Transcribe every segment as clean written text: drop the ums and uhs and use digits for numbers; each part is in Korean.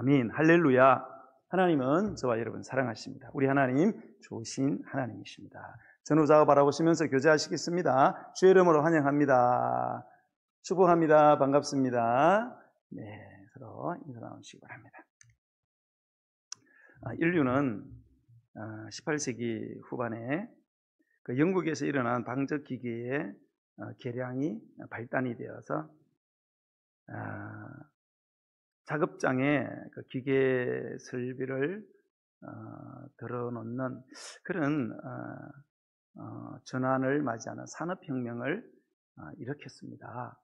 아멘. 할렐루야. 하나님은 저와 여러분 사랑하십니다. 우리 하나님 좋으신 하나님이십니다. 전후좌우 바라보시면서 교제하시겠습니다. 주의 이름으로 환영합니다. 축복합니다. 반갑습니다. 네, 서로 인사 나누시기 바랍니다. 인류는 18세기 후반에 그 영국에서 일어난 방적 기계의 개량이 발달이 되어서 작업장에 그 기계 설비를 들어놓는 그런 전환을 맞이하는 산업혁명을 일으켰습니다.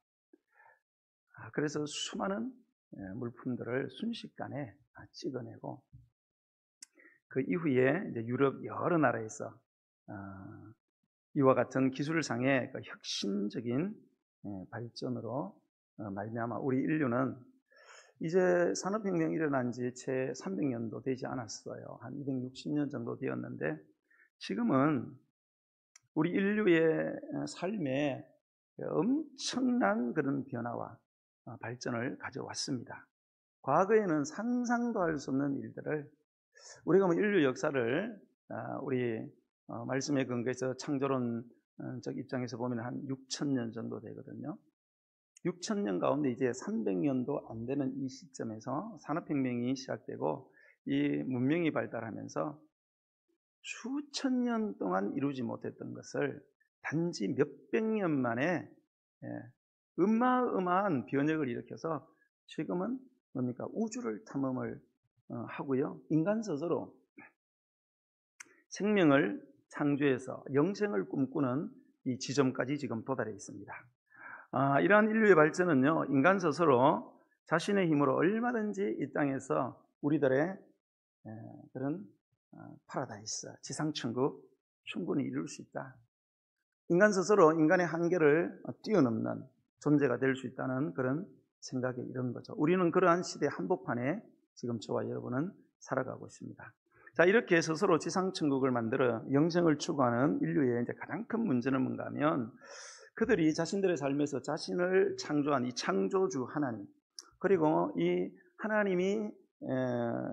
그래서 수많은 물품들을 순식간에 찍어내고 그 이후에 이제 유럽 여러 나라에서 이와 같은 기술상의 그 혁신적인 발전으로 말미암아 우리 인류는 이제 산업혁명이 일어난 지 채 300년도 되지 않았어요. 한 260년 정도 되었는데 지금은 우리 인류의 삶에 엄청난 그런 변화와 발전을 가져왔습니다. 과거에는 상상도 할 수 없는 일들을 우리가 인류 역사를 우리 말씀에 근거해서 창조론적 입장에서 보면 한 6,000년 정도 되거든요. 6,000년 가운데 이제 300년도 안 되는 이 시점에서 산업혁명이 시작되고 이 문명이 발달하면서 수천 년 동안 이루지 못했던 것을 단지 몇백 년 만에 어마어마한 변혁을 일으켜서 지금은 뭡니까? 우주를 탐험을 하고요. 인간 스스로 생명을 창조해서 영생을 꿈꾸는 이 지점까지 지금 도달해 있습니다. 이러한 인류의 발전은요, 인간 스스로 자신의 힘으로 얼마든지 이 땅에서 우리들의 그런 파라다이스, 지상천국 충분히 이룰 수 있다. 인간 스스로 인간의 한계를 뛰어넘는 존재가 될 수 있다는 그런 생각에 이런 거죠. 우리는 그러한 시대 한복판에 지금 저와 여러분은 살아가고 있습니다. 자, 이렇게 스스로 지상천국을 만들어 영생을 추구하는 인류의 이제 가장 큰 문제는 뭔가 하면 그들이 자신들의 삶에서 자신을 창조한 이 창조주 하나님, 그리고 이 하나님이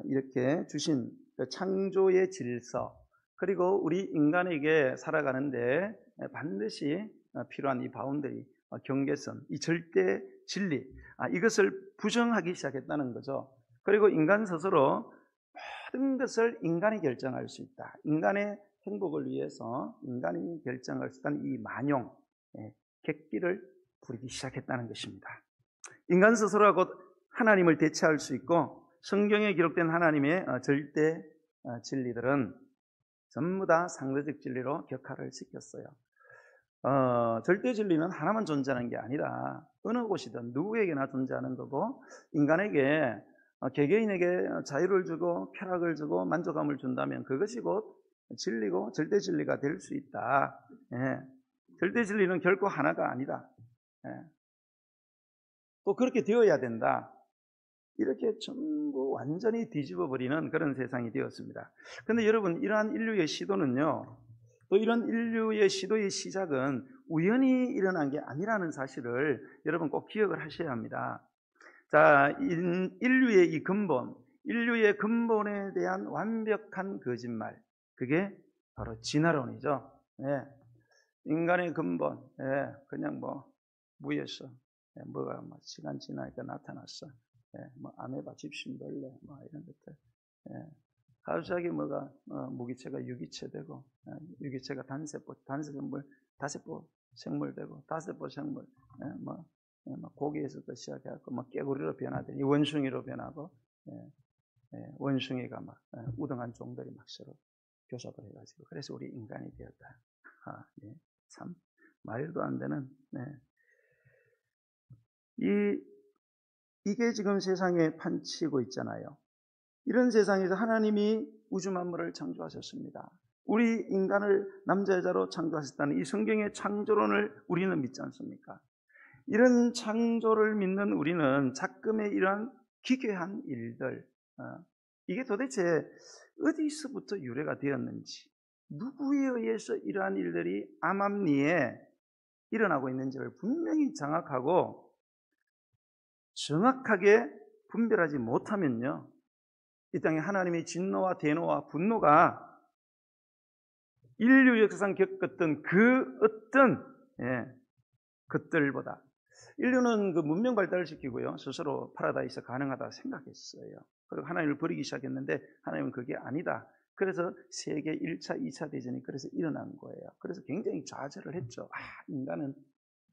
이렇게 주신 창조의 질서, 그리고 우리 인간에게 살아가는데 반드시 필요한 이 바운더리, 경계선, 이 절대 진리, 이것을 부정하기 시작했다는 거죠. 그리고 인간 스스로 모든 것을 인간이 결정할 수 있다. 인간의 행복을 위해서 인간이 결정할 수 있다는 이 만용, 객기를 부리기 시작했다는 것입니다. 인간 스스로가 곧 하나님을 대체할 수 있고 성경에 기록된 하나님의 절대 진리들은 전부 다 상대적 진리로 격화를 시켰어요. 절대 진리는 하나만 존재하는 게 아니라 어느 곳이든 누구에게나 존재하는 거고 인간에게 개개인에게 자유를 주고 쾌락을 주고 만족감을 준다면 그것이 곧 진리고 절대 진리가 될 수 있다. 절대 진리는 결코 하나가 아니다. 또 그렇게 되어야 된다. 이렇게 전부 완전히 뒤집어 버리는 그런 세상이 되었습니다. 그런데 여러분, 이러한 인류의 시도는요, 또 이런 인류의 시도의 시작은 우연히 일어난 게 아니라는 사실을 여러분 꼭 기억을 하셔야 합니다. 자, 인류의 이 근본, 인류의 근본에 대한 완벽한 거짓말, 그게 바로 진화론이죠. 인간의 근본, 그냥 무에서 뭐가 시간 지나니까 나타났어. 아메바, 집신벌레, 이런 것들. 갑자기 무기체가 유기체 되고, 유기체가 단세포 생물 되고, 다세포 생물, 고기에서부터 시작해갖고, 깨구리로 변화되니, 원숭이로 변하고, 원숭이가 우등한 종들이 서로 교섭을 해가지고, 그래서 우리 인간이 되었다. 참, 말도 안 되는, 이게 지금 세상에 판치고 있잖아요. 이런 세상에서 하나님이 우주 만물을 창조하셨습니다. 우리 인간을 남자 여자로 창조하셨다는 이 성경의 창조론을 우리는 믿지 않습니까? 이런 창조를 믿는 우리는 작금의 이러한 기괴한 일들, 이게 도대체 어디서부터 유래가 되었는지, 누구에 의해서 이러한 일들이 암암리에 일어나고 있는지를 분명히 정확하게 분별하지 못하면요, 이 땅에 하나님의 진노와 대노와 분노가 인류 역사상 겪었던 그 어떤 것들보다, 인류는 그 문명 발달을 시키고요, 스스로 파라다이스 가능하다 생각했어요. 그리고 하나님을 버리기 시작했는데 하나님은 그게 아니다. 그래서 세계 1차, 2차 대전이 그래서 일어난 거예요. 그래서 굉장히 좌절을 했죠. 인간은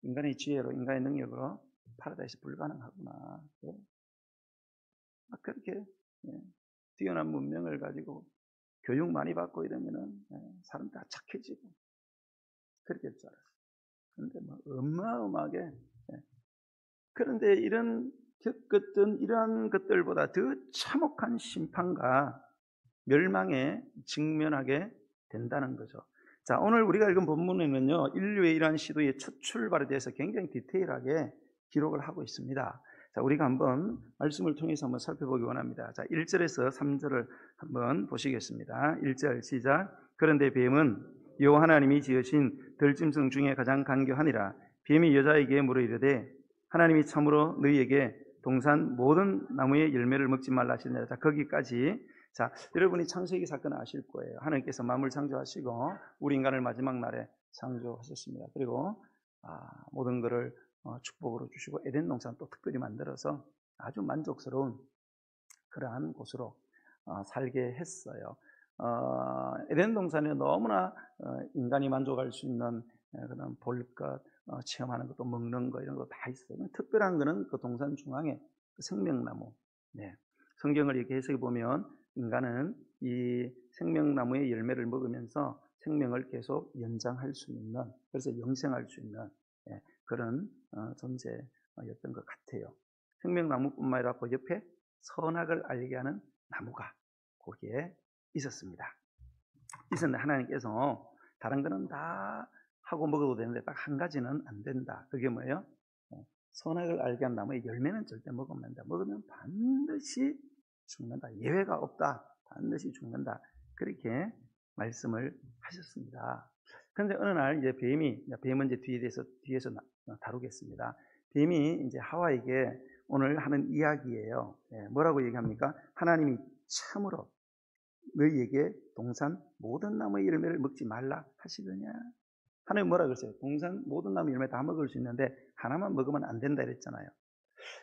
인간의 지혜로, 인간의 능력으로 파라다이스 불가능하구나. 그렇게 뛰어난 문명을 가지고 교육 많이 받고 이러면은 사람 다 착해지고 그렇게 할 줄 알았어요. 그런데 뭐 어마어마하게, 그런데 이런 겪었던 이러한 것들보다 더 참혹한 심판과 멸망에 직면하게 된다는 거죠. 자, 오늘 우리가 읽은 본문에는요, 인류의 이러한 시도의 첫 출발에 대해서 굉장히 디테일하게 기록을 하고 있습니다. 자, 우리가 한번 말씀을 통해서 한번 살펴보기 원합니다. 자, 1절에서 3절을 한번 보시겠습니다. 1절 시작. 그런데 뱀은 여호와 하나님이 지으신 들짐승 중에 가장 간교하니라. 뱀이 여자에게 물어 이르되 하나님이 참으로 너희에게 동산 모든 나무의 열매를 먹지 말라 하시느니라. 자, 거기까지. 자, 여러분이 창세기 사건을 아실 거예요. 하나님께서 만물 창조하시고 우리 인간을 마지막 날에 창조하셨습니다. 그리고 모든 것을 축복으로 주시고 에덴 동산 또 특별히 만들어서 아주 만족스러운 그러한 곳으로 살게 했어요. 에덴 동산에 너무나 인간이 만족할 수 있는 그런 볼 것, 체험하는 것도 먹는 거 이런 거 다 있어요. 특별한 거는 그 동산 중앙에 그 생명나무. 성경을 이렇게 해석해 보면 인간은 이 생명나무의 열매를 먹으면서 생명을 계속 연장할 수 있는, 그래서 영생할 수 있는 그런 존재였던 것 같아요. 생명나무뿐만 아니라 그 옆에 선악을 알게 하는 나무가 거기에 있었습니다. 있었는데 하나님께서 다른 거는 다 하고 먹어도 되는데 딱 한 가지는 안 된다. 그게 뭐예요? 선악을 알게 한 나무의 열매는 절대 먹으면 안 된다. 먹으면 반드시 죽는다. 예외가 없다. 반드시 죽는다. 그렇게 말씀을 하셨습니다. 그런데 어느 날 이제 뱀은 이제 뒤에서 다루겠습니다. 뱀이 이제 하와에게 오늘 하는 이야기예요. 뭐라고 얘기합니까? 하나님이 참으로 너희에게 동산 모든 나무의 열매를 먹지 말라 하시더냐? 하나님 뭐라 그랬어요? 동산 모든 나무 열매 다 먹을 수 있는데 하나만 먹으면 안 된다 그랬잖아요.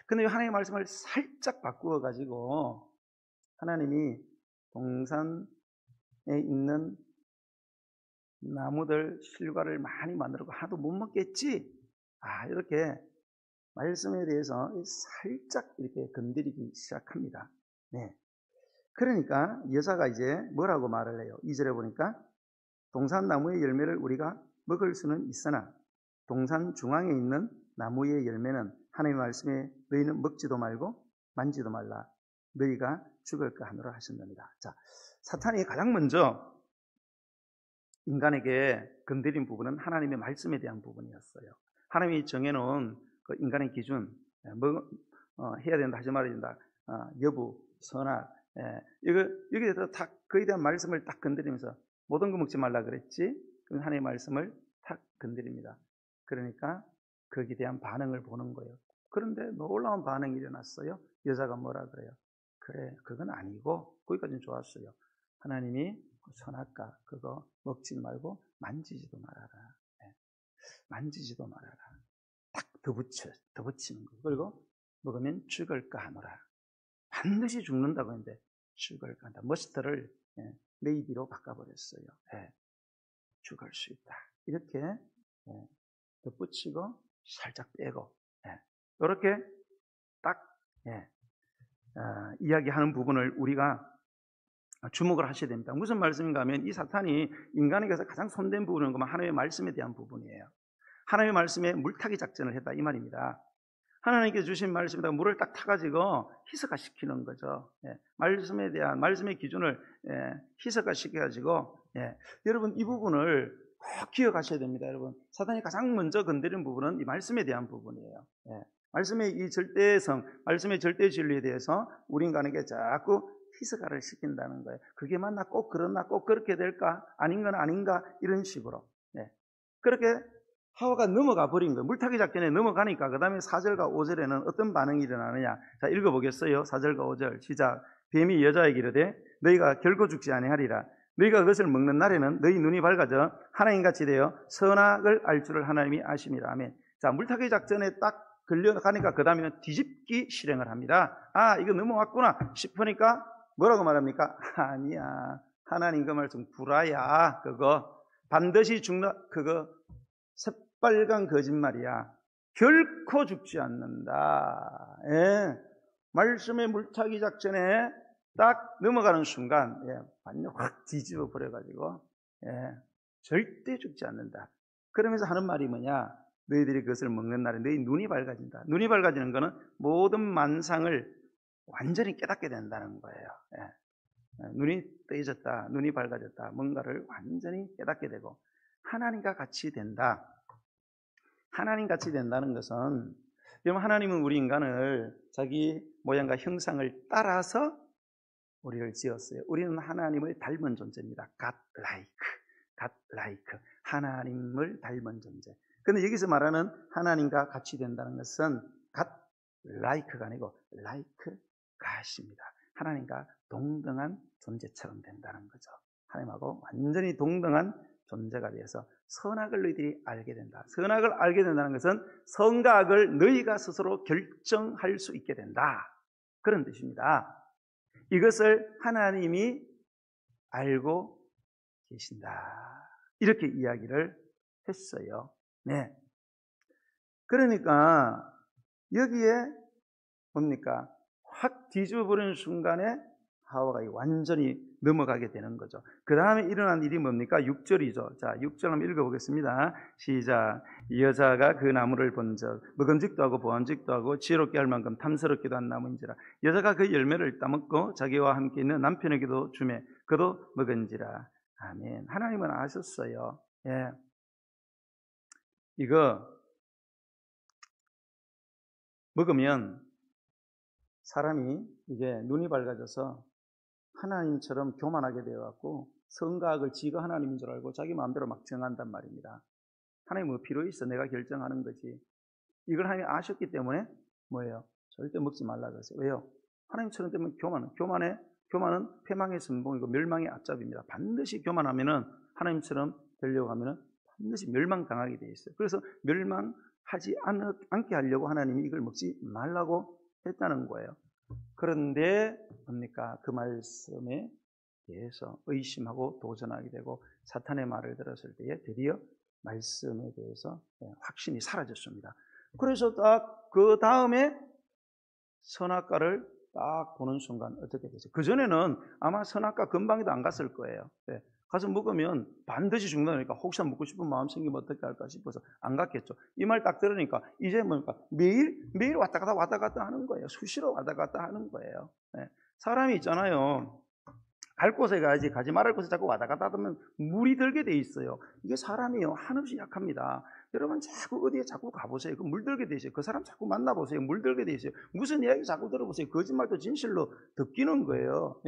근데 하나님의 말씀을 살짝 바꾸어 가지고 하나님이 동산에 있는 나무들 실과를 많이 만들고 하나도 못 먹겠지? 이렇게 말씀에 대해서 살짝 이렇게 건드리기 시작합니다. 그러니까 여자가 이제 뭐라고 말을 해요? 2절에 보니까 동산 나무의 열매를 우리가 먹을 수는 있으나 동산 중앙에 있는 나무의 열매는 하나님의 말씀에 너희는 먹지도 말고 만지도 말라. 너희가 죽을까 하노라 하셨습니다. 자, 사탄이 가장 먼저 인간에게 건드린 부분은 하나님의 말씀에 대한 부분이었어요. 하나님이 정해놓은 그 인간의 기준, 해야 된다, 하지 말아야 된다, 여부, 선악, 여기에 대해서 다 그에 대한 말씀을 딱 건드리면서 모든 거 먹지 말라 그랬지? 그럼 하나님의 말씀을 딱 건드립니다. 그러니까 거기에 대한 반응을 보는 거예요. 그런데 놀라운 반응이 일어났어요. 여자가 뭐라 그래요? 그래, 그건 아니고, 거기까지는 좋았어요. 하나님이 선악과 그거 먹지 말고 만지지도 말아라. 만지지도 말아라. 딱 더 붙이는 거. 그리고 먹으면 죽을까 하노라. 반드시 죽는다고 했는데 죽을까 한다. 머스트를 메이비로 바꿔버렸어요. 죽을 수 있다. 이렇게 덧붙이고 살짝 빼고 이렇게 딱 이야기하는 부분을 우리가 주목을 하셔야 됩니다. 무슨 말씀인가 하면 이 사탄이 인간에게서 가장 손댄 부분은 하나님의 말씀에 대한 부분이에요. 하나님의 말씀에 물타기 작전을 했다 이 말입니다. 하나님께서 주신 말씀에다가 물을 딱 타가지고 희석화시키는 거죠. 말씀에 대한 말씀의 기준을 희석화시켜가지고 여러분 이 부분을 꼭 기억하셔야 됩니다. 여러분 사탄이 가장 먼저 건드린 부분은 이 말씀에 대한 부분이에요. 말씀의 이 절대성, 말씀의 절대 진리에 대해서 우리 인간에게 자꾸 희석화를 시킨다는 거예요. 그게 맞나? 꼭 그렇나? 꼭 그렇게 될까? 아닌 건 아닌가? 이런 식으로 그렇게 하와가 넘어가 버린 거예요. 물타기 작전에 넘어가니까 그 다음에 4절과 5절에는 어떤 반응이 일어나느냐. 자, 읽어보겠어요. 4절과 5절 시작. 뱀이 여자에게 이르되 너희가 결코 죽지 아니하리라. 너희가 그것을 먹는 날에는 너희 눈이 밝아져 하나님같이 되어 선악을 알 줄을 하나님이 아심이라. 아멘. 자, 물타기 작전에 딱 걸려가니까 그 다음에는 뒤집기 실행을 합니다. 아, 이거 넘어왔구나 싶으니까 뭐라고 말합니까? 아니야. 하나님 그 말씀 구라야. 그거 반드시 죽는 그거 새빨간 거짓말이야. 결코 죽지 않는다. 예. 말씀의 물타기 작전에 딱 넘어가는 순간 완전 확 뒤집어 버려가지고 절대 죽지 않는다. 그러면서 하는 말이 뭐냐? 너희들이 그것을 먹는 날에 너희 눈이 밝아진다. 눈이 밝아지는 것은 모든 만상을 완전히 깨닫게 된다는 거예요. 눈이 뜨여졌다. 눈이 밝아졌다. 뭔가를 완전히 깨닫게 되고 하나님과 같이 된다. 하나님 같이 된다는 것은 여러분, 하나님은 우리 인간을 자기 모양과 형상을 따라서 우리를 지었어요. 우리는 하나님을 닮은 존재입니다. God like. 하나님을 닮은 존재. 그런데 여기서 말하는 하나님과 같이 된다는 것은 God like가 아니고 like God입니다. 하나님과 동등한 존재처럼 된다는 거죠. 하나님하고 완전히 동등한 존재가 되어서 선악을 너희들이 알게 된다. 선악을 알게 된다는 것은 선과 악을 너희가 스스로 결정할 수 있게 된다. 그런 뜻입니다. 이것을 하나님이 알고 계신다. 이렇게 이야기를 했어요. 네. 그러니까 여기에 뭡니까? 확 뒤집어버리는 순간에 하와가 완전히 넘어가게 되는 거죠. 그 다음에 일어난 일이 뭡니까? 6절이죠. 자, 6절 한번 읽어보겠습니다. 시작. 이 여자가 그 나무를 본즉 먹음직도 하고 보암직도 하고 지혜롭게 할 만큼 탐스럽기도 한 나무인지라. 여자가 그 열매를 따먹고 자기와 함께 있는 남편에게도 주매 그도 먹은지라. 아멘. 하나님은 아셨어요. 예. 이거 먹으면 사람이 이게 눈이 밝아져서 하나님처럼 교만하게 되어갖고 선과 악을 지가 하나님인 줄 알고 자기 마음대로 막 정한단 말입니다. 하나님 뭐 필요 있어? 내가 결정하는 거지. 이걸 하나님이 아셨기 때문에 뭐예요? 절대 먹지 말라 그랬어요. 왜요? 하나님처럼 되면 교만은 패망의 선봉이고 멸망의 앞잡입니다. 반드시 교만하면은 하나님처럼 되려고 하면은 반드시 멸망당하게 돼 있어요. 그래서 멸망하지 않게 하려고 하나님이 이걸 먹지 말라고 했다는 거예요. 그런데 뭡니까? 그 말씀에 대해서 의심하고 도전하게 되고 사탄의 말을 들었을 때에 드디어 말씀에 대해서 확신이 사라졌습니다. 그래서 딱 그 다음에 선악과를 딱 보는 순간 어떻게 되죠? 그전에는 아마 선악과 근방에도 안 갔을 거예요. 가서 먹으면 반드시 죽는다니까 혹시나 먹고 싶은 마음 생기면 어떻게 할까 싶어서 안 갔겠죠. 이 말 딱 들으니까 이제 뭡니까? 매일 왔다 갔다 하는 거예요. 수시로 왔다 갔다 하는 거예요. 사람이 있잖아요. 갈 곳에 가야지 가지 말할 곳에 자꾸 왔다 갔다 하면 물이 들게 돼 있어요. 이게 사람이요. 한없이 약합니다. 여러분 자꾸 어디에 자꾸 가보세요. 그 물들게 돼 있어요. 그 사람 자꾸 만나보세요. 물들게 돼 있어요. 무슨 이야기 자꾸 들어보세요. 거짓말도 진실로 듣기는 거예요.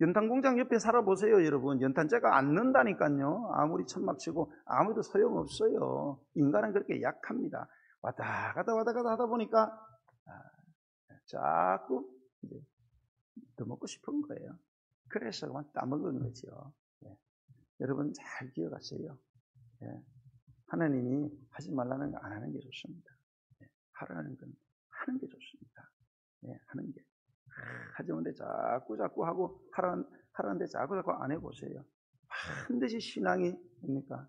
연탄공장 옆에 살아보세요. 여러분 연탄재가 안 는다니까요. 아무리 천막치고 아무도 소용없어요. 인간은 그렇게 약합니다. 왔다 갔다 하다 보니까 자꾸 이제 더 먹고 싶은 거예요. 그래서 그만 따먹은 거죠. 여러분 잘 기억하세요. 하나님이 하지 말라는 거 안 하는 게 좋습니다. 하라는 건 하는 게 좋습니다. 하는 게. 하지 않는데 자꾸 하고 하라는데 자꾸 안 해보세요. 반드시 신앙이 뭡니까?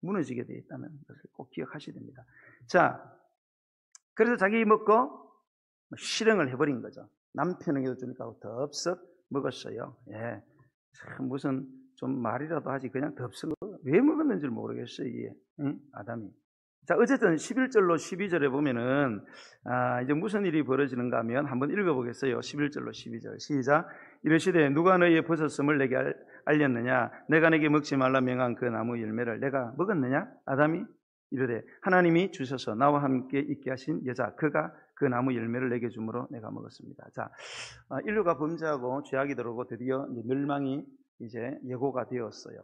무너지게 되어 있다는 것을 꼭 기억하셔야 됩니다. 자, 그래서 자기 먹고 실행을 해버린 거죠. 남편에게도 주니까 덥석 먹었어요. 참 무슨 좀 말이라도 하지 그냥 덥석 왜 먹었는지 모르겠어요. 이게 아담이. 자, 어쨌든 11절로 12절에 보면은 이제 무슨 일이 벌어지는가 하면 한번 읽어보겠어요. 11절로 12절 시작. 이르시되 누가 너희의 벗었음을 내게 알렸느냐? 내가 내게 먹지 말라 명한 그 나무 열매를 내가 먹었느냐? 아담이 이르되 하나님이 주셔서 나와 함께 있게 하신 여자 그가 그 나무 열매를 내게 주므로 내가 먹었습니다. 자, 인류가 범죄하고 죄악이 들어오고 드디어 멸망이 이제 예고가 되었어요.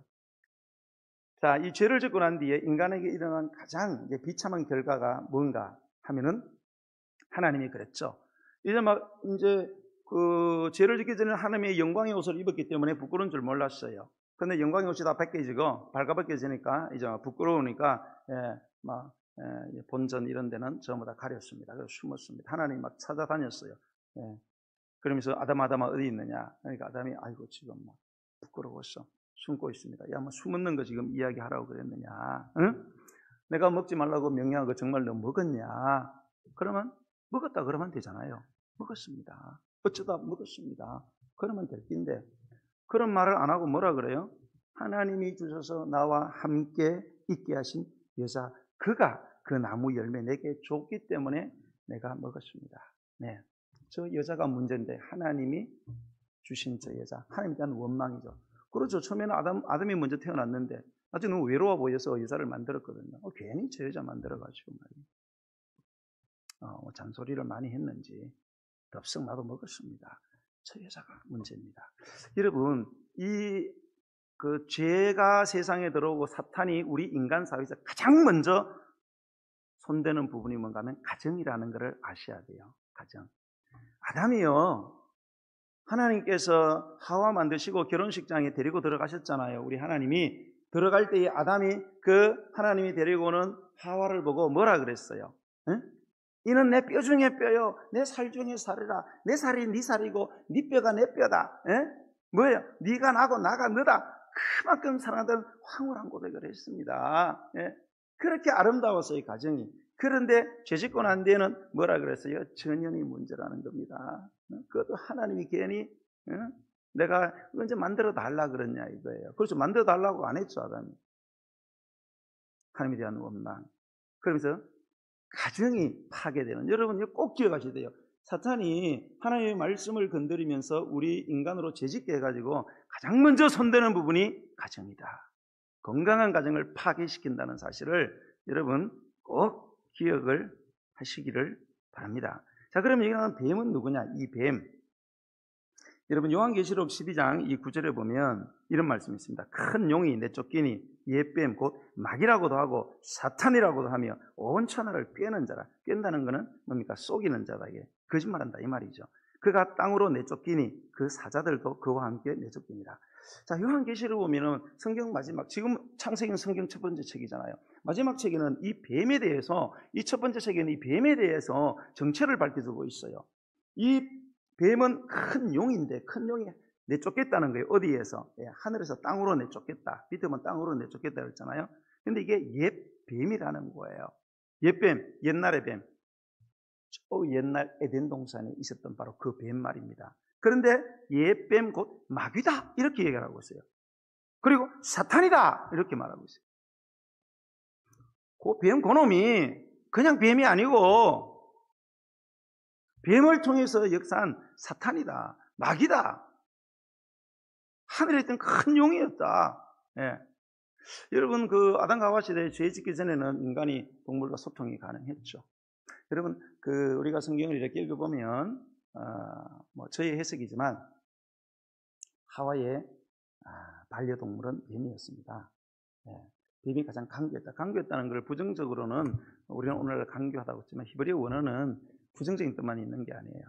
자, 이 죄를 짓고 난 뒤에 인간에게 일어난 가장 비참한 결과가 뭔가 하면은 하나님이 그랬죠. 이제 그 죄를 짓기 전에 하나님의 영광의 옷을 입었기 때문에 부끄러운 줄 몰랐어요. 근데 영광의 옷이 다 벗겨지고 발가벗겨지니까 이제 부끄러우니까 본전 이런 데는 전부 다 가렸습니다. 그래서 숨었습니다. 하나님이 막 찾아다녔어요. 그러면서 아담아 어디 있느냐? 그러니까 아담이 아이고 지금 부끄러워서 숨고 있습니다. 야, 숨는 거 지금 이야기하라고 그랬느냐? 응? 내가 먹지 말라고 명령한 거 정말 너 먹었냐? 그러면 먹었다 그러면 되잖아요. 먹었습니다. 어쩌다 먹었습니다. 그러면 될 텐데 그런 말을 안 하고 뭐라 그래요? 하나님이 주셔서 나와 함께 있게 하신 여자, 그가 그 나무 열매 내게 줬기 때문에 내가 먹었습니다. 네, 저 여자가 문제인데 하나님이 주신 저 여자, 하나님에 대한 원망이죠. 그렇죠. 처음에는 아담이 먼저 태어났는데 나중에 너무 외로워 보여서 여자를 만들었거든요. 괜히 저 여자 만들어가지고 말이에요. 잔소리를 많이 했는지 덥석 나도 먹었습니다. 저 여자가 문제입니다. 여러분, 그 죄가 세상에 들어오고 사탄이 우리 인간 사회에서 가장 먼저 손대는 부분이 뭔가 하면 가정이라는 것을 아셔야 돼요. 가정. 아담이요, 하나님께서 하와 만드시고 결혼식장에 데리고 들어가셨잖아요. 우리 하나님이 들어갈 때에 아담이 그 하나님이 데리고 오는 하와를 보고 뭐라 그랬어요? 응? 이는 내 뼈 중에 뼈요, 내 살 중에 살이라. 내 살이 네 살이고 네 뼈가 내 뼈다. 뭐예요? 네가 나고 나가 너다. 그만큼 사랑하던 황홀한 고백을 했습니다. 그렇게 아름다웠어요, 가정이. 그런데 죄짓고 난 뒤에는 뭐라 그랬어요? 전형이 문제라는 겁니다. 그것도 하나님이 괜히 내가 언제 만들어 달라 그랬냐 이거예요. 그렇죠. 만들어 달라고 안 했죠, 아담이. 하나님에 대한 원망. 그러면서 가정이 파괴되는, 여러분 이거 꼭 기억하셔야 돼요. 사탄이 하나님의 말씀을 건드리면서 우리 인간으로 재짓게 해가지고 가장 먼저 손대는 부분이 가정이다. 건강한 가정을 파괴시킨다는 사실을 여러분 꼭 기억을 하시기를 바랍니다. 자, 그럼 여기 나오는 뱀은 누구냐? 이 뱀. 여러분 요한계시록 12장 이 9절에 보면 이런 말씀이 있습니다. 큰 용이 내쫓기니 옛뱀 곧 마귀라고도 하고 사탄이라고도 하며 온 천하를 꿰는 자라. 꿰는다는 것은 뭡니까? 속이는 자다. 이게 거짓말한다 이 말이죠. 그가 땅으로 내쫓기니 그 사자들도 그와 함께 내쫓깁니다. 자, 요한계시록 보면은 성경 마지막, 지금 창세기는 성경 첫 번째 책이잖아요. 마지막 책에는 이 뱀에 대해서, 이 첫 번째 책에는 이 뱀에 대해서 정체를 밝혀주고 있어요. 이 뱀은 큰 용인데 큰 용이 내쫓겠다는 거예요. 어디에서? 하늘에서 땅으로 내쫓겠다. 밑에 보면 땅으로 내쫓겠다 그랬잖아요. 근데 이게 옛 뱀이라는 거예요. 옛뱀, 옛날의 뱀. 옛날 에덴 동산에 있었던 바로 그 뱀 말입니다. 그런데 옛뱀 곧 마귀다 이렇게 얘기를 하고 있어요. 그리고 사탄이다 이렇게 말하고 있어요. 그 뱀 그놈이 그냥 뱀이 아니고 뱀을 통해서 역사한 사탄이다, 마귀다, 하늘에 있던 큰 용이었다. 여러분 그 아담과 하와 시대에 죄 짓기 전에는 인간이 동물과 소통이 가능했죠. 여러분 그 우리가 성경을 이렇게 읽어보면 저의 해석이지만 하와의 반려동물은 뱀이었습니다. 뱀이 가장 강교했다. 강교했다는 걸 부정적으로는 우리는 오늘날 강교하다고 했지만 히브리어 원어는 부정적인 뜻만 있는 게 아니에요.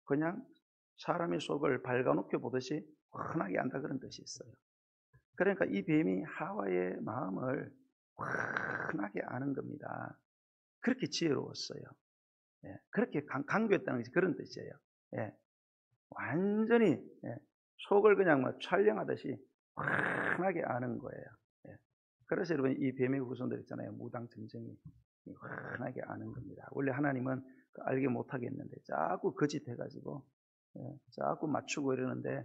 그냥 사람의 속을 발가벗겨 보듯이 환하게 안다 그런 뜻이 있어요. 그러니까 이 뱀이 하와의 마음을 환하게 아는 겁니다. 그렇게 지혜로웠어요. 그렇게 강교했다는 것이 그런 뜻이에요. 완전히 속을 그냥 촬영하듯이 환하게 아는 거예요. 그래서 여러분 이 뱀의 후손들 있잖아요. 무당증정이 환하게 아는 겁니다. 원래 하나님은 알게 못하게 했는데 자꾸 거짓해가지고 자꾸 맞추고 이러는데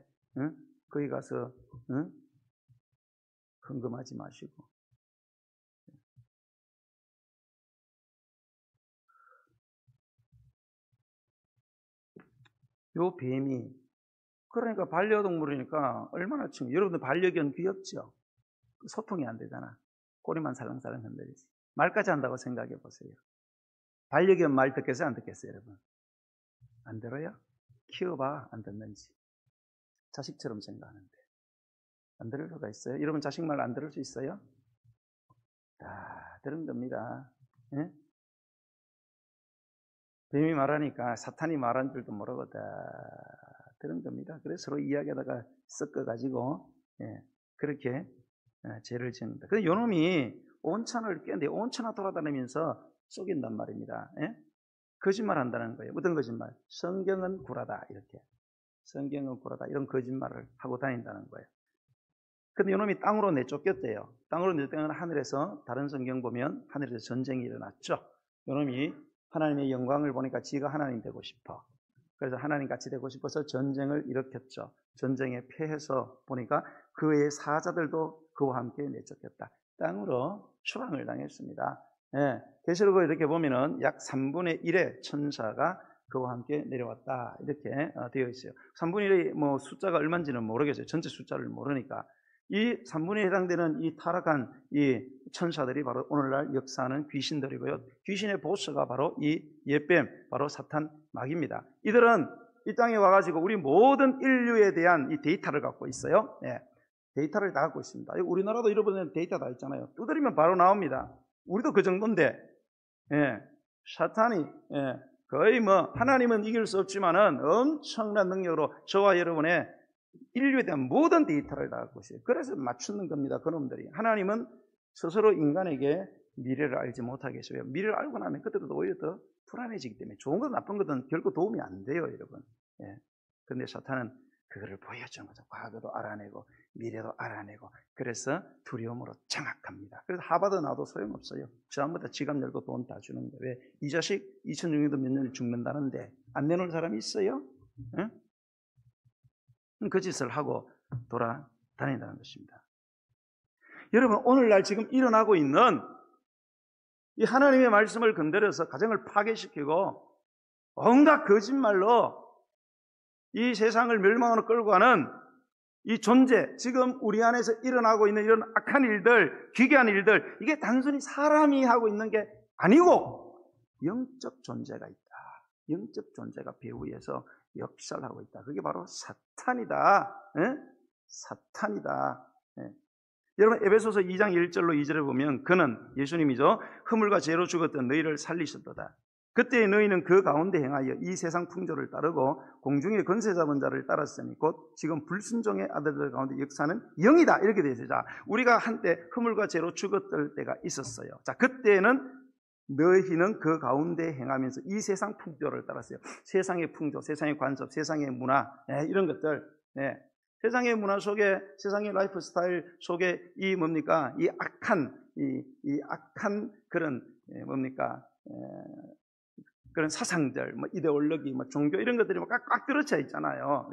거기 가서 흥금하지 마시고 요 뱀이 그러니까 반려동물이니까 얼마나 여러분들 반려견 귀엽죠? 소통이 안 되잖아. 꼬리만 살랑살랑 흔들리지. 말까지 한다고 생각해 보세요. 반려견 말 듣겠어요? 안 듣겠어요, 여러분? 안 들어요? 키워봐, 안 듣는지. 자식처럼 생각하는데. 안 들을 수가 있어요? 여러분 자식 말 안 들을 수 있어요? 다 들은 겁니다. 예? 뱀이 말하니까 사탄이 말한 줄도 모르고 다 들은 겁니다. 그래서 서로 이야기하다가 섞어가지고 그렇게 죄를 짓는다. 근데 요놈이 온천을 깼는데 온천을 돌아다니면서 속인단 말입니다. 거짓말 한다는 거예요. 어떤 거짓말? 성경은 구라다 이렇게. 성경은 구라다 이런 거짓말을 하고 다닌다는 거예요. 근데 요놈이 땅으로 내쫓겼대요. 땅으로 내쫓기는 하늘에서 다른 성경 보면 하늘에서 전쟁이 일어났죠. 요놈이 하나님의 영광을 보니까 지가 하나님 되고 싶어. 그래서 하나님 같이 되고 싶어서 전쟁을 일으켰죠. 전쟁에 패해서 보니까 그의 사자들도 그와 함께 내쫓겼다. 땅으로 추방을 당했습니다. 계시록을 이렇게 보면은 약 3분의 1의 천사가 그와 함께 내려왔다. 이렇게 되어 있어요. 3분의 1의 뭐 숫자가 얼마인지는 모르겠어요. 전체 숫자를 모르니까. 이 3분에 해당되는 이 타락한 이 천사들이 바로 오늘날 역사하는 귀신들이고요. 귀신의 보스가 바로 이 옛뱀, 바로 사탄 마귀입니다. 이들은 이 땅에 와가지고 우리 모든 인류에 대한 이 데이터를 갖고 있어요. 데이터를 다 갖고 있습니다. 우리나라도 잃어버린 데이터 다 있잖아요. 두드리면 바로 나옵니다. 우리도 그 정도인데, 사탄이, 거의 뭐, 하나님은 이길 수 없지만은 엄청난 능력으로 저와 여러분의 인류에 대한 모든 데이터를 다 갖고 있어요. 그래서 맞추는 겁니다. 그놈들이. 하나님은 스스로 인간에게 미래를 알지 못하게 했어요. 미래를 알고 나면 그때도 오히려 더 불안해지기 때문에 좋은 것 나쁜 것은 결코 도움이 안 돼요, 여러분. 그런데 사탄은 그거를 보여주는 거죠. 과거도 알아내고 미래도 알아내고 그래서 두려움으로 장악합니다. 그래서 하버드 나도 소용없어요. 전부 다 지갑 열고 돈 다 주는 거예요. 왜? 이 자식 2006년도 몇 년을 죽는다는데 안 내놓을 사람이 있어요? 그 짓을 하고 돌아다닌다는 것입니다. 여러분 오늘날 지금 일어나고 있는 이 하나님의 말씀을 건드려서 가정을 파괴시키고 온갖 거짓말로 이 세상을 멸망으로 끌고 가는 이 존재, 지금 우리 안에서 일어나고 있는 이런 악한 일들, 기괴한 일들, 이게 단순히 사람이 하고 있는 게 아니고 영적 존재가 있다. 영적 존재가 배후에서 역사를 하고 있다. 그게 바로 사탄이다. 사탄이다. 여러분 에베소서 2장 1절로 2절에 보면 그는 예수님이죠. 허물과 죄로 죽었던 너희를 살리셨도다. 그때 너희는 그 가운데 행하여 이 세상 풍조를 따르고 공중의 권세 잡은 자를 따랐으니 곧 지금 불순종의 아들들 가운데 역사는 영이다. 이렇게 되어 있어요. 자, 우리가 한때 허물과 죄로 죽었을 때가 있었어요. 자, 그때는 너희는 그 가운데 행하면서 이 세상 풍조를 따랐어요. 세상의 풍조, 세상의 관습, 세상의 문화, 이런 것들. 세상의 문화 속에, 세상의 라이프 스타일 속에 이 뭡니까? 이 악한 그런 뭡니까? 그런 사상들, 뭐 이데올로기, 뭐 종교 이런 것들이 꽉 들어차 있잖아요.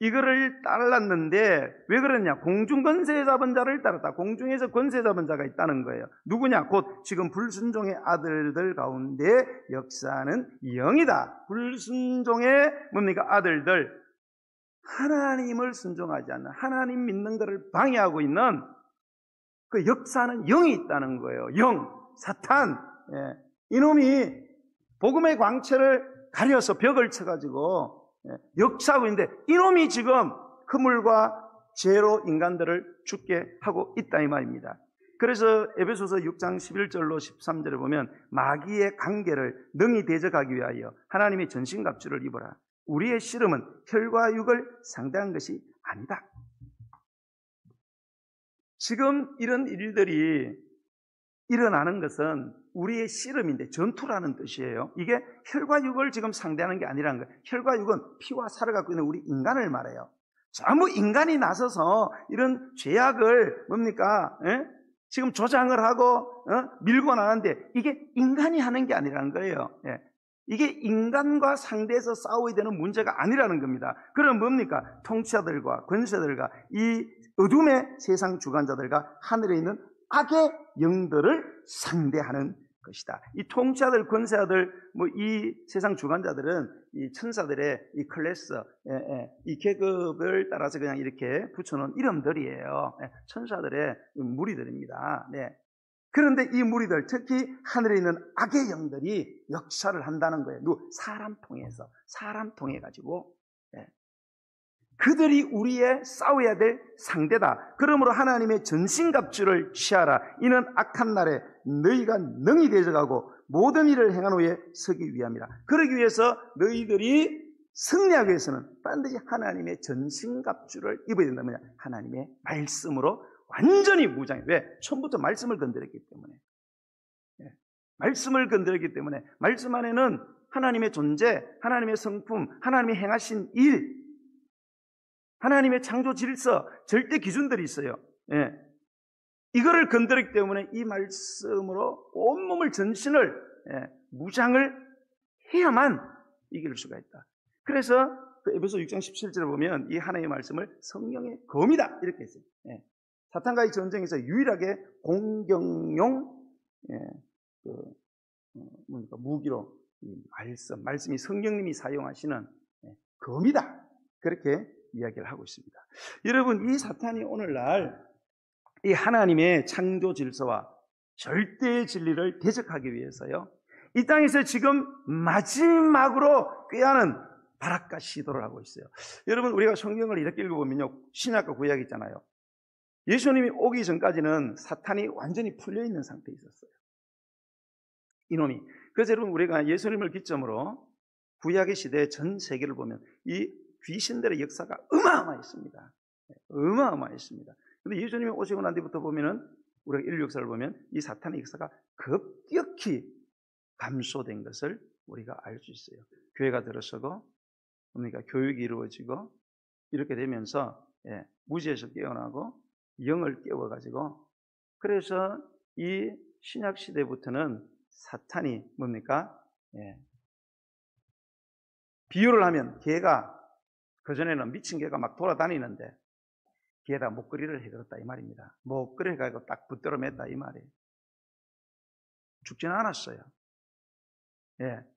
이거를 따랐는데 왜 그러냐? 공중 권세 잡은 자를 따랐다. 공중에서 권세 잡은 자가 있다는 거예요. 누구냐? 곧 지금 불순종의 아들들 가운데 역사는 영이다. 불순종의 뭡니까? 아들들. 하나님을 순종하지 않는, 하나님 믿는 것을 방해하고 있는 그 역사는 영이 있다는 거예요. 영, 사탄. 이놈이 복음의 광채를 가려서 벽을 쳐가지고 역사하고 있는데 이놈이 지금 허물과 죄로 인간들을 죽게 하고 있다 이 말입니다. 그래서 에베소서 6장 11절로 13절에 보면 마귀의 관계를 능히 대적하기 위하여 하나님의 전신갑주를 입어라. 우리의 씨름은 혈과 육을 상대한 것이 아니다. 지금 이런 일들이 일어나는 것은 우리의 씨름인데 전투라는 뜻이에요. 이게 혈과 육을 지금 상대하는 게 아니라는 거예요. 혈과 육은 피와 살을 갖고 있는 우리 인간을 말해요. 전부 인간이 나서서 이런 죄악을 뭡니까? 지금 조장을 하고 밀고 나가는데 이게 인간이 하는 게 아니라는 거예요. 이게 인간과 상대해서 싸워야 되는 문제가 아니라는 겁니다. 그럼 뭡니까? 통치자들과 권세들과 이 어둠의 세상 주관자들과 하늘에 있는 악의 영들을 상대하는 것이다. 이 통치자들, 권세자들, 뭐 이 세상 주관자들은 이 천사들의 이 클래스, 이 계급을 따라서 그냥 이렇게 붙여놓은 이름들이에요. 천사들의 무리들입니다. 그런데 이 무리들, 특히 하늘에 있는 악의 영들이 역사를 한다는 거예요. 사람 통해서, 사람 통해 가지고. 그들이 우리의 싸워야 될 상대다. 그러므로 하나님의 전신갑주를 취하라. 이는 악한 날에 너희가 능히 대적하고 모든 일을 행한 후에 서기 위함이라. 그러기 위해서 너희들이 승리하기 위해서는 반드시 하나님의 전신갑주를 입어야 된다. 뭐냐? 하나님의 말씀으로 완전히 무장해. 왜? 처음부터 말씀을 건드렸기 때문에. 말씀을 건드렸기 때문에 말씀 안에는 하나님의 존재, 하나님의 성품, 하나님의 행하신 일, 하나님의 창조 질서, 절대 기준들이 있어요. 이거를 건드렸기 때문에 이 말씀으로 온몸을 전신을 무장을 해야만 이길 수가 있다. 그래서 그 에베소 6장 17절을 보면 이 하나님의 말씀을 성령의 검이다 이렇게 했어요. 사탄과의 전쟁에서 유일하게 공격용 무기로 이 말씀이 성령님이 사용하시는 검이다 그렇게 이야기를 하고 있습니다. 여러분, 이 사탄이 오늘날 이 하나님의 창조 질서와 절대의 진리를 대적하기 위해서요, 이 땅에서 지금 마지막으로 꾀하는 발악과 시도를 하고 있어요. 여러분, 우리가 성경을 이렇게 읽어보면요, 신약과 구약이 있잖아요. 예수님이 오기 전까지는 사탄이 완전히 풀려있는 상태에 있었어요. 이놈이. 그래서 여러분, 우리가 예수님을 기점으로 구약의 시대의 전 세계를 보면 이 귀신들의 역사가 어마어마했습니다. 어마어마했습니다. 그런데 예수님이 오시고 난 뒤부터 보면은, 우리가 인류 역사를 보면 이 사탄의 역사가 급격히 감소된 것을 우리가 알 수 있어요. 교회가 들어서고, 그러니까 교육이 이루어지고, 이렇게 되면서 무지에서 깨어나고 영을 깨워가지고, 그래서 이 신약 시대부터는 사탄이 뭡니까? 비유를 하면 개가, 그전에는 미친 개가 막 돌아다니는데 개에다 목걸이를 해들었다 이 말입니다. 목걸이를 해가지고 딱 붙들어 맸다 이 말이에요. 죽지는 않았어요.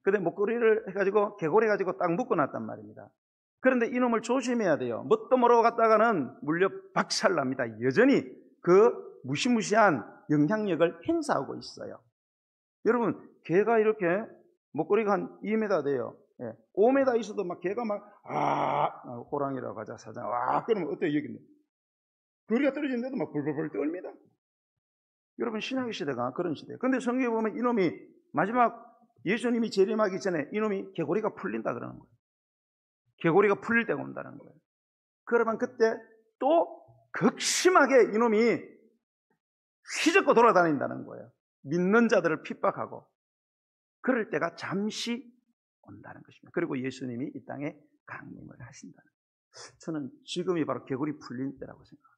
근데 목걸이를 해가지고 개골 해가지고 딱 묶어놨단 말입니다. 그런데 이놈을 조심해야 돼요. 뭣도 모르고 갔다가는 물려 박살납니다. 여전히 그 무시무시한 영향력을 행사하고 있어요. 여러분, 개가 이렇게 목걸이가 한 2m 돼요. 5m 있어도 막 개가 막 호랑이라고 하자, 사자, 그러면 어때요? 여기는 거리가 떨어지는데도 막 벌벌벌 떨립니다. 여러분, 신약의 시대가 그런 시대예요. 그런데 성경에 보면 이놈이 마지막 예수님이 재림하기 전에 이놈이 개고리가 풀린다 그러는 거예요. 개고리가 풀릴 때가 온다는 거예요. 그러면 그때 또 극심하게 이놈이 휘젓고 돌아다닌다는 거예요. 믿는 자들을 핍박하고, 그럴 때가 잠시 온다는 것입니다. 그리고 예수님이 이 땅에 강림을 하신다는 거예요. 저는 지금이 바로 개구리 풀린 때라고 생각합니다.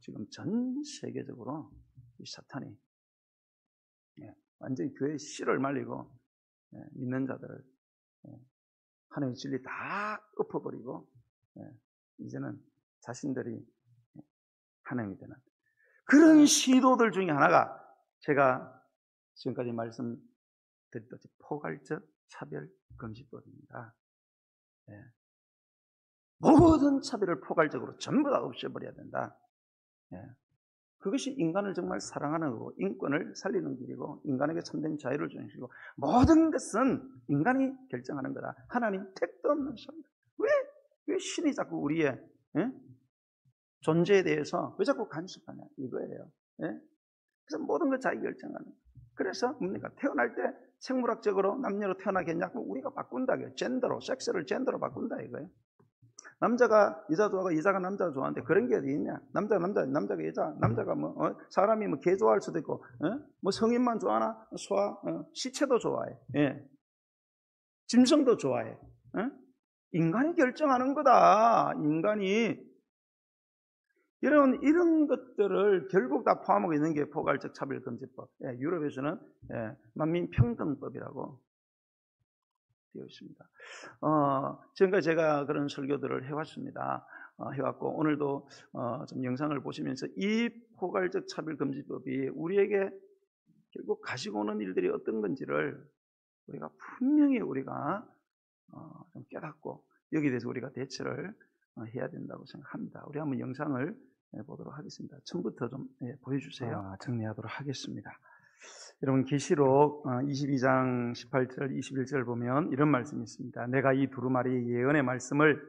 지금 전 세계적으로 이 사탄이 완전히 교회의 씨를 말리고 믿는 자들을 하나님의 진리 다 엎어버리고 이제는 자신들이 하나님이 되는 그런 시도들 중에 하나가 제가 지금까지 말씀드렸듯이 포괄적 차별금지법입니다. 모든 차별을 포괄적으로 전부 다 없애버려야 된다. 그것이 인간을 정말 사랑하는 거고, 인권을 살리는 길이고, 인간에게 참된 자유를 주는 길이고, 모든 것은 인간이 결정하는 거다. 하나님 택도 없는 소리다. 왜 신이 자꾸 우리의 존재에 대해서 왜 자꾸 간섭하냐 이거예요. 그래서 모든 걸 자기 결정하는 거예요. 그래서 뭡니까? 태어날 때 생물학적으로 남녀로 태어나겠냐고 우리가 바꾼다고요. 젠더로, 섹스를 젠더로 바꾼다 이거예요. 남자가 여자 좋아하고 여자가 남자 좋아하는데 그런 게 어디 있냐? 남자가 남자, 남자가 여자, 남자가 사람이 개 좋아할 수도 있고, 성인만 좋아하나? 시체도 좋아해. 짐승도 좋아해. 인간이 결정하는 거다. 인간이. 여러분, 이런 것들을 결국 다 포함하고 있는 게 포괄적 차별금지법. 유럽에서는 만민평등법이라고 되어 있습니다. 지금까지 제가 그런 설교들을 해왔습니다. 해왔고, 오늘도 좀 영상을 보시면서 이 포괄적 차별금지법이 우리에게 결국 가지고 오는 일들이 어떤 건지를 우리가 분명히 좀 깨닫고 여기에 대해서 우리가 대처를 해야 된다고 생각합니다. 우리 한번 영상을 보도록 하겠습니다. 처음부터 좀 보여주세요. 정리하도록 하겠습니다. 여러분 계시록 22장 18절 21절 보면 이런 말씀이 있습니다. 내가 이 두루마리의 예언의 말씀을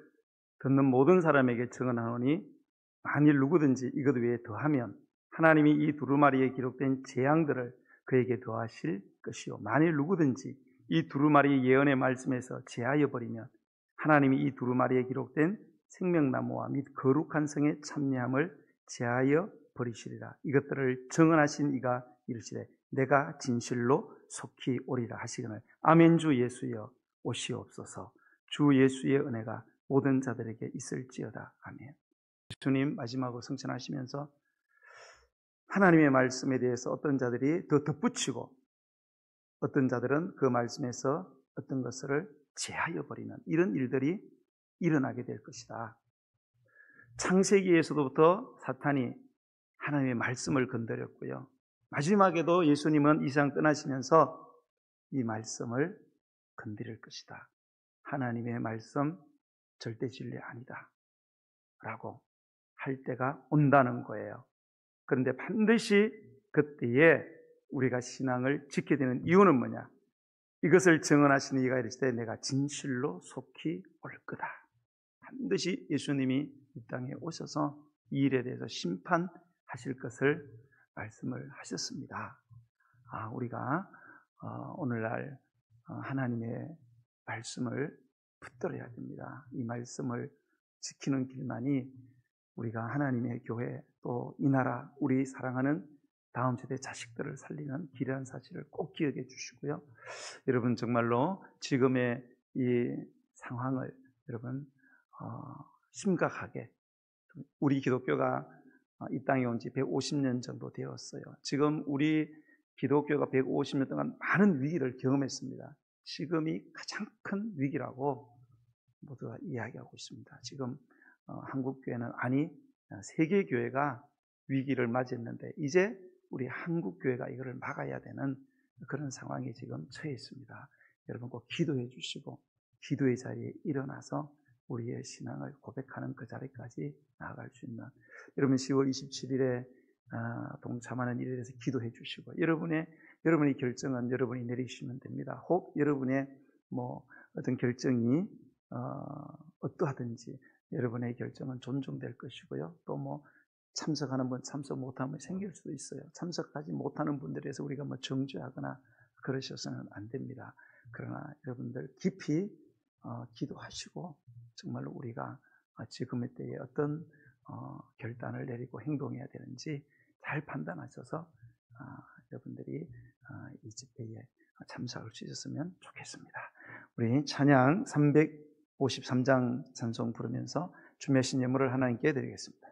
듣는 모든 사람에게 증언하노니 만일 누구든지 이것 외에 더하면 하나님이 이 두루마리에 기록된 재앙들을 그에게 더하실 것이요 만일 누구든지 이 두루마리의 예언의 말씀에서 제하여 버리면 하나님이 이 두루마리에 기록된 생명나무와 및 거룩한 성의 참여함을 제하여 버리시리라. 이것들을 증언하신 이가 이르시되 내가 진실로 속히 오리라 하시거늘 아멘. 주 예수여 오시옵소서. 주 예수의 은혜가 모든 자들에게 있을지어다. 아멘. 주님 마지막으로 성천하시면서 하나님의 말씀에 대해서 어떤 자들이 더 덧붙이고 어떤 자들은 그 말씀에서 어떤 것을 제하여 버리는 이런 일들이 일어나게 될 것이다. 창세기에서부터 사탄이 하나님의 말씀을 건드렸고요. 마지막에도 예수님은 이 세상 떠나시면서 이 말씀을 건드릴 것이다. 하나님의 말씀 절대 진리 아니다 라고 할 때가 온다는 거예요. 그런데 반드시 그때에 우리가 신앙을 지켜야 되는 이유는 뭐냐? 이것을 증언하시는 이가 이르시되 내가 진실로 속히 올 거다. 반드시 예수님이 이 땅에 오셔서 이 일에 대해서 심판하실 것을 말씀을 하셨습니다. 우리가 오늘날 하나님의 말씀을 붙들어야 됩니다. 이 말씀을 지키는 길만이 우리가 하나님의 교회 또 이 나라 우리 사랑하는 다음 세대 자식들을 살리는 길이라는 사실을 꼭 기억해 주시고요. 여러분 정말로 지금의 이 상황을 여러분 심각하게 우리 기독교가 이 땅에 온 지 150년 정도 되었어요. 지금 우리 기독교가 150년 동안 많은 위기를 경험했습니다. 지금이 가장 큰 위기라고 모두가 이야기하고 있습니다. 지금 한국교회는 아니 세계교회가 위기를 맞이했는데 이제 우리 한국교회가 이거를 막아야 되는 그런 상황에 지금 처해 있습니다. 여러분 꼭 기도해 주시고 기도의 자리에 일어나서 우리의 신앙을 고백하는 그 자리까지 나아갈 수 있는 여러분 10월 27일에 동참하는 일에 대해서 기도해 주시고 여러분의 결정은 여러분이 내리시면 됩니다. 혹 여러분의 어떤 결정이 어떠하든지 여러분의 결정은 존중될 것이고요. 또 참석하는 분 참석 못하면 생길 수도 있어요. 참석하지 못하는 분들에서 우리가 정죄하거나 그러셔서는 안 됩니다. 그러나 여러분들 깊이 기도하시고 정말로 우리가 지금의 때에 어떤 결단을 내리고 행동해야 되는지 잘 판단하셔서 여러분들이 이 집회에 참석할 수 있었으면 좋겠습니다. 우리 찬양 353장 찬송 부르면서 준비하신 예물을 하나님께 드리겠습니다.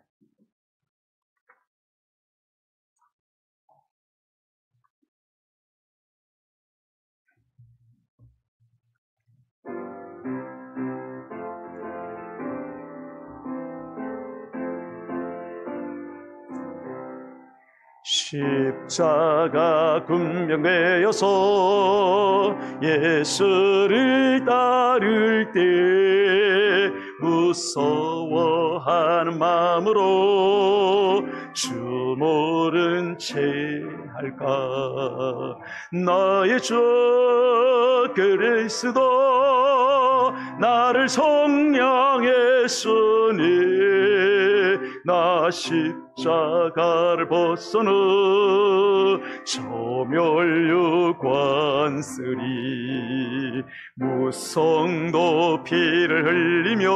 십자가 군병되어서 예수를 따를 때 무서워하는 마음으로 주 모른 채 할까. 나의 주 그리스도 나를 성령했으니 나 십자가를 벗어는 소멸유관 쓰리 무성도 피를 흘리며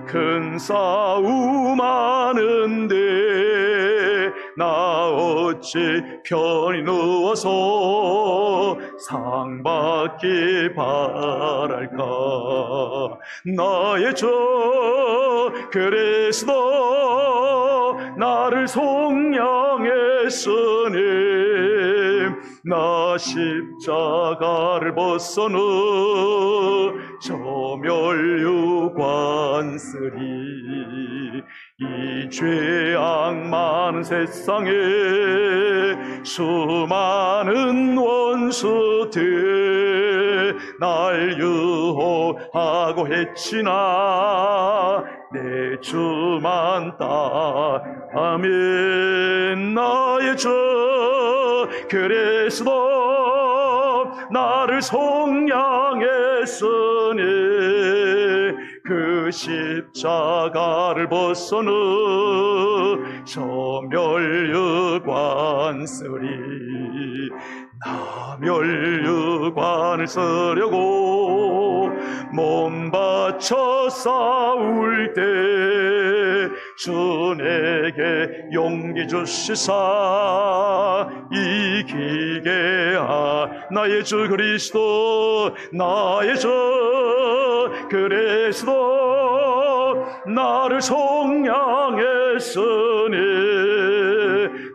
큰 싸움하는데 나 어찌 편히 누워서 상 받기 바랄까. 나의 주 그리스도 나를 속량했으니 나 십자가를 벗어는 소멸유관 쓰리 이 죄악 많은 세상에 수많은 원수들 날 유혹하고 해치나 내 주만 따 아멘. 나의 주 그래서도 나를 속량했으니 그 십자가를 벗어는 저 멸류관 쓰리. 나 멸류관을 쓰려고 몸 바쳐 싸울 때 주 내게 용기 주시사 이기게 나의 주 그리스도 나의 주 그리스도 나를 속량했으니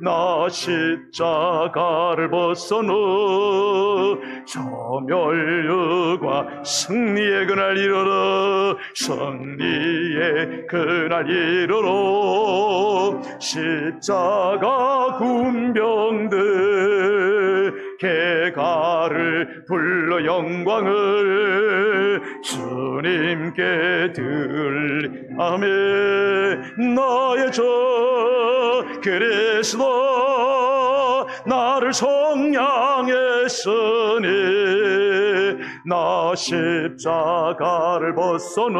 나 십자가를 벗어는 저 멸류관 승리의 그날 이르러 승리의 그날 이르러 십자가 군병들 개가를 불러 영광을 주님께 아멘. 나의 주 그리스도 나를 속량했으니 나 십자가를 벗어는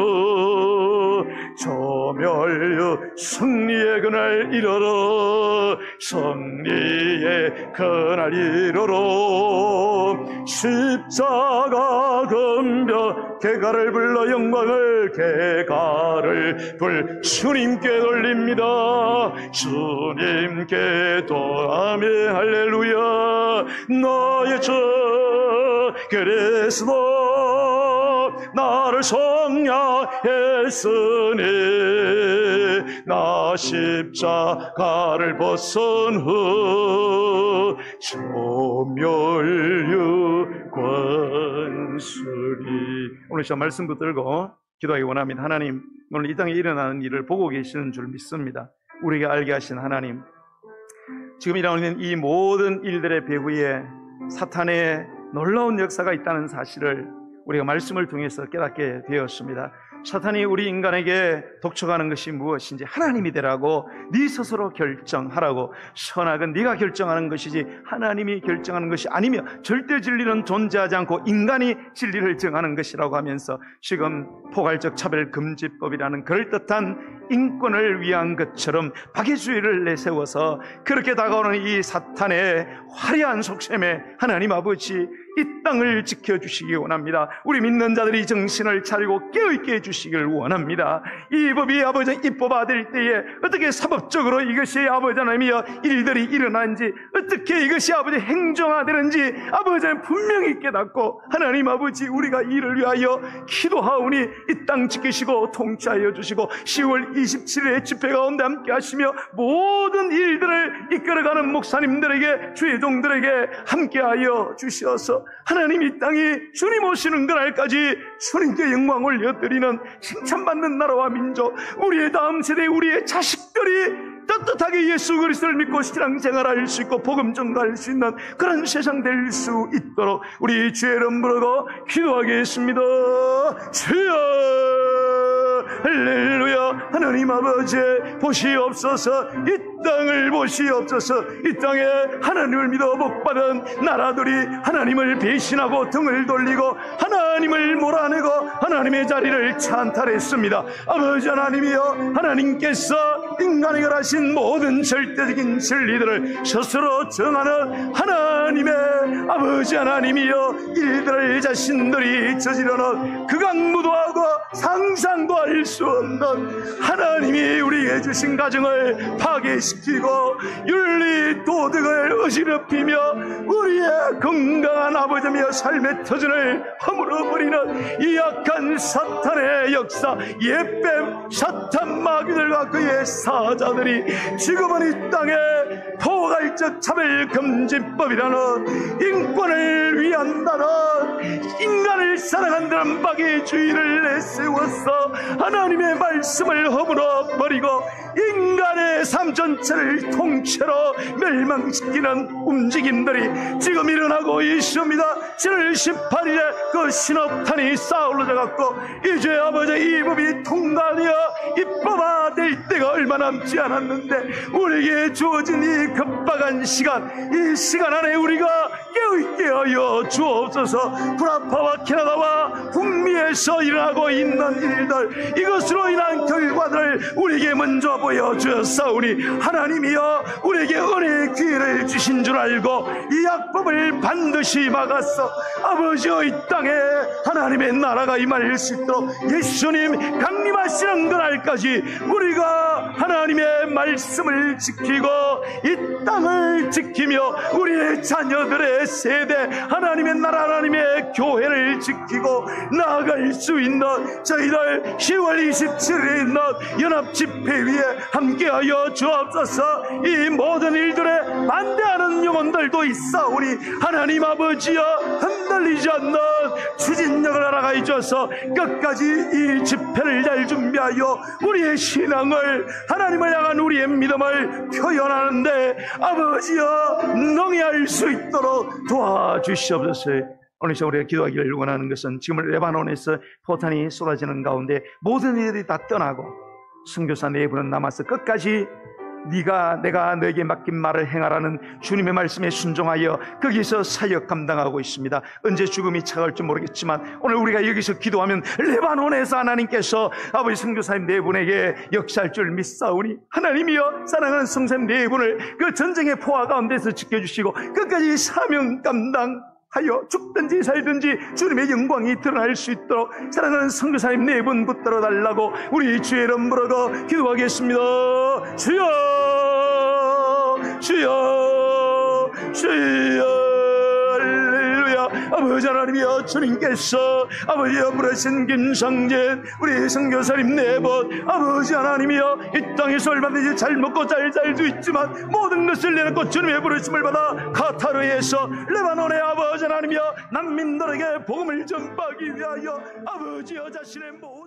저 멸류 승리의 그날 이르러 승리의 그날 이르러 십자가 금벽 개가를 불러 영광을 개가를 불 주님께 돌립니다. 주님께 또 아멘 할렐루야. 나의 주 그리스도 나를 속량했으니 나 십자가를 벗은 후 조멸유관 쓰리. 오늘 시간 말씀 붙들고 기도하기 원합니다. 하나님, 오늘 이 땅에 일어나는 일을 보고 계시는 줄 믿습니다. 우리에게 알게 하신 하나님, 지금 일어나는 이 모든 일들의 배후에 사탄의 놀라운 역사가 있다는 사실을 우리가 말씀을 통해서 깨닫게 되었습니다. 사탄이 우리 인간에게 독촉하는 것이 무엇인지 하나님이 되라고 네 스스로 결정하라고, 선악은 네가 결정하는 것이지 하나님이 결정하는 것이 아니며 절대 진리는 존재하지 않고 인간이 진리를 정하는 것이라고 하면서 지금 포괄적 차별금지법이라는 그럴듯한 인권을 위한 것처럼 박애주의를 내세워서 그렇게 다가오는 이 사탄의 화려한 속셈에 하나님 아버지 이 땅을 지켜주시기 원합니다. 우리 믿는 자들이 정신을 차리고 깨어있게 해주시길 원합니다. 이 법이 아버지 입법화될 때에 어떻게 사법적으로 이것이 아버지 하나님이여 일들이 일어나는지, 어떻게 이것이 아버지 행정화되는지 아버지 분명히 깨닫고 하나님 아버지 우리가 이를 위하여 기도하오니 이 땅 지키시고 통치하여 주시고 10월 27일의 집회 가운데 함께 하시며 모든 일들을 이끌어가는 목사님들에게 주의 종들에게 함께하여 주시어서 하나님 이 땅이 주님 오시는 그날까지 주님께 영광 올려드리는 칭찬받는 나라와 민족, 우리의 다음 세대 우리의 자식들이 떳떳하게 예수 그리스도를 믿고 신앙생활할 수 있고 복음 전가할 수 있는 그런 세상 될 수 있도록 우리 주의 이름 부르고 기도하겠습니다. 주여 할렐루야. 하나님 아버지 보시옵소서. 이 땅을 보시옵소서. 이 땅에 하나님을 믿어 복받은 나라들이 하나님을 배신하고 등을 돌리고 하나님을 몰아내고 하나님의 자리를 찬탈했습니다. 아버지 하나님이여, 하나님께서 인간에게 하신 모든 절대적인 진리들을 스스로 정하는 하나님의 아버지 하나님이여, 일들을 자신들이 저지르는 극악무도하고 상상도 할 수 없는 하나님이 우리에게 주신 가정을 파괴시키고 윤리 도덕을 어지럽히며 우리의 건강한 아버지며 삶의 터전을 허물어버리는 이 악한 사탄의 역사, 예뱀 사탄 마귀들과 그의 사자들이 지금은 이 땅에 포괄적 차별금지법이라는 인권을 위한 나라, 인간을 사랑한다는 박애주의를 내세워서 하나님의 말씀을 허물어버리고 인간의 삶 전체를 통째로 멸망시키는 움직임들이 지금 일어나고 있습니다. 7월 18일에 그 신업탄이 쌓아올라져 갖고 이제 아버지 이 법이 통과되어 입법화될 때가 얼마 남지 않았는데 우리에게 주어진 이 급박한 시간, 이 시간 안에 우리가 깨어있게 하여 주옵소서. 구라파와 캐나다와 북미에서 일어나고 있는 일들, 이것으로 인한 결과들을 우리에게 먼저 보여주었사오니 하나님이여 우리에게 은혜의 기회를 주신 줄 알고 이 약법을 반드시 막았어 아버지여 이 땅에 하나님의 나라가 임할 수 있도록 예수님 강림하시는 그날까지 우리가 하나님의 말씀을 지키고 이 땅을 지키며 우리의 자녀들의 세대 하나님의 나라 하나님의 교회를 지키고 나아갈 수 있는 저희들 10월 27일에 있는 연합집회위에 함께하여 주옵소서. 이 모든 일들에 반대하는 영혼들도 있사오니 하나님 아버지여 흔들리지 않는 추진력을 알아가 주셔서 끝까지 이 집회를 잘 준비하여 우리의 신앙을 하나님을 향한 우리의 믿음을 표현하는데 아버지여 능히할 수 있도록 도와주시옵소서. 오늘 시간 우리가 기도하기를 원하는 것은 지금 레바논에서 포탄이 쏟아지는 가운데 모든 이들이 다 떠나고 선교사 내부는 남아서 끝까지 내가 너에게 맡긴 말을 행하라는 주님의 말씀에 순종하여 거기서 사역 감당하고 있습니다. 언제 죽음이 차가울지 모르겠지만 오늘 우리가 여기서 기도하면 레바논에서 하나님께서 아버지 선교사님 네 분에게 역사할 줄 믿사오니 하나님이여 사랑하는 성사님 네 분을 그 전쟁의 포화 가운데서 지켜주시고 끝까지 사명 감당하여 죽든지 살든지 주님의 영광이 드러날 수 있도록 사랑하는 선교사님 네 분 붙들어 달라고 우리 주의 이름 부르고 기도하겠습니다. 주여 주여 주여 할렐루야. 아버지 하나님이여 주님께서 아버지여 부르신 김상진 우리 선교사님 네 분 아버지 하나님이여 이 땅에서 얼마든지 잘 먹고 잘 살도 있지만 모든 것을 내놓고 주님의 부르심을 받아 카타르에서 레바논의 아버지 하나님이여 난민들에게 복음을 전파하기 위하여 아버지여 자신의 모든